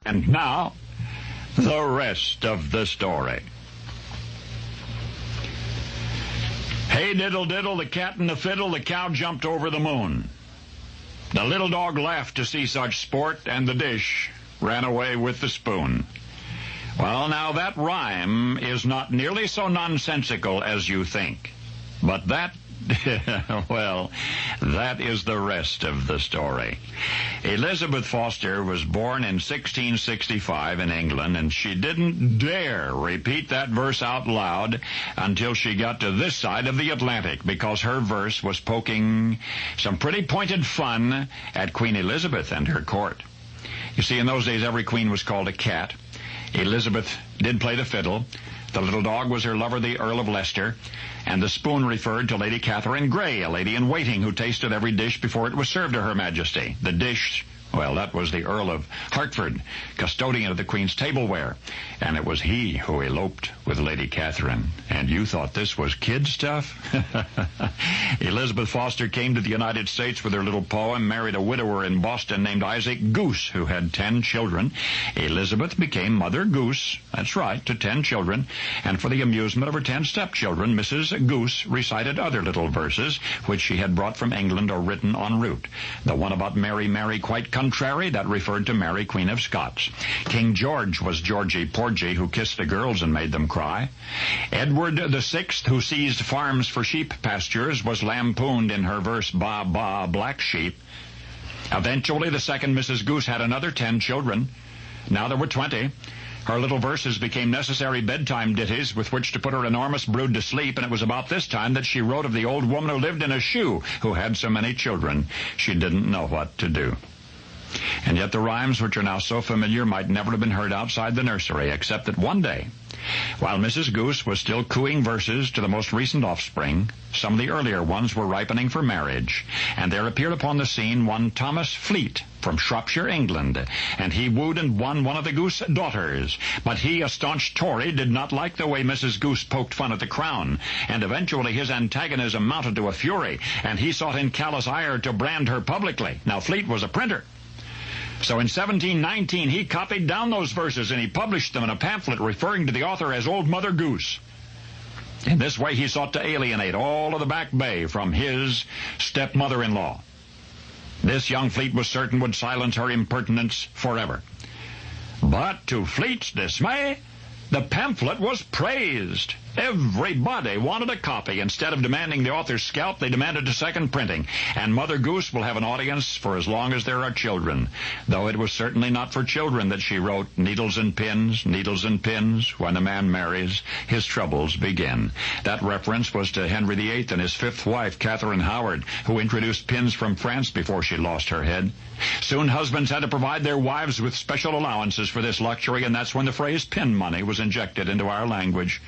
And now, the rest of the story. Hey, diddle, diddle, the cat and the fiddle, the cow jumped over the moon. The little dog laughed to see such sport, and the dish ran away with the spoon. Well, now that rhyme is not nearly so nonsensical as you think. But that, well, that is the rest of the story. Elizabeth Foster was born in 1665 in England, and she didn't dare repeat that verse out loud until she got to this side of the Atlantic, because her verse was poking some pretty pointed fun at Queen Elizabeth and her court. You see, in those days, every queen was called a cat. Elizabeth did play the fiddle. The little dog was her lover, the Earl of Leicester, and the spoon referred to Lady Catherine Grey, a lady-in-waiting who tasted every dish before it was served to Her Majesty. The dish, well, that was the Earl of Hertford, custodian of the Queen's tableware, and it was he who eloped with Lady Catherine. And you thought this was kid stuff? Elizabeth Foster came to the United States with her little poem, married a widower in Boston named Isaac Goose, who had 10 children. Elizabeth became Mother Goose, that's right, to 10 children, and for the amusement of her 10 stepchildren, Mrs. Goose recited other little verses, which she had brought from England or written en route. The one about Mary, Mary, quite contrary, that referred to Mary, Queen of Scots. King George was Georgie Porgy, who kissed the girls and made them cry. Edward VI, who seized farms for sheep pastures, was lampooned in her verse, Ba, ba, black sheep. Eventually, the second Mrs. Goose had another 10 children. Now there were 20. Her little verses became necessary bedtime ditties with which to put her enormous brood to sleep, and it was about this time that she wrote of the old woman who lived in a shoe, who had so many children she didn't know what to do. And yet the rhymes which are now so familiar might never have been heard outside the nursery, except that one day, while Mrs. Goose was still cooing verses to the most recent offspring, some of the earlier ones were ripening for marriage, and there appeared upon the scene one Thomas Fleet from Shropshire, England, and he wooed and won one of the Goose daughters. But he, a staunch Tory, did not like the way Mrs. Goose poked fun at the crown, and eventually his antagonism mounted to a fury, and he sought in callous ire to brand her publicly. Now, Fleet was a printer. So in 1719, he copied down those verses, and he published them in a pamphlet referring to the author as Old Mother Goose. In this way, he sought to alienate all of the Back Bay from his stepmother-in-law. This young Fleet was certain would silence her impertinence forever. But to Fleet's dismay, the pamphlet was praised. Everybody wanted a copy. Instead of demanding the author's scalp, they demanded a second printing. And Mother Goose will have an audience for as long as there are children. Though it was certainly not for children that she wrote needles and pins, when a man marries, his troubles begin. That reference was to Henry VIII and his fifth wife, Catherine Howard, who introduced pins from France before she lost her head. Soon husbands had to provide their wives with special allowances for this luxury, and that's when the phrase pin money was injected into our language.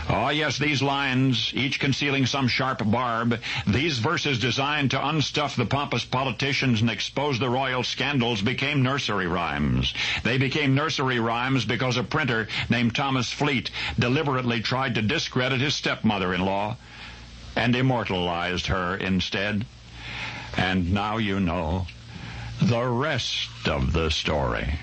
Oh, yes, these lines, each concealing some sharp barb, these verses designed to unstuff the pompous politicians and expose the royal scandals, became nursery rhymes. They became nursery rhymes because a printer named Thomas Fleet deliberately tried to discredit his stepmother-in-law and immortalized her instead. And now you know the rest of the story.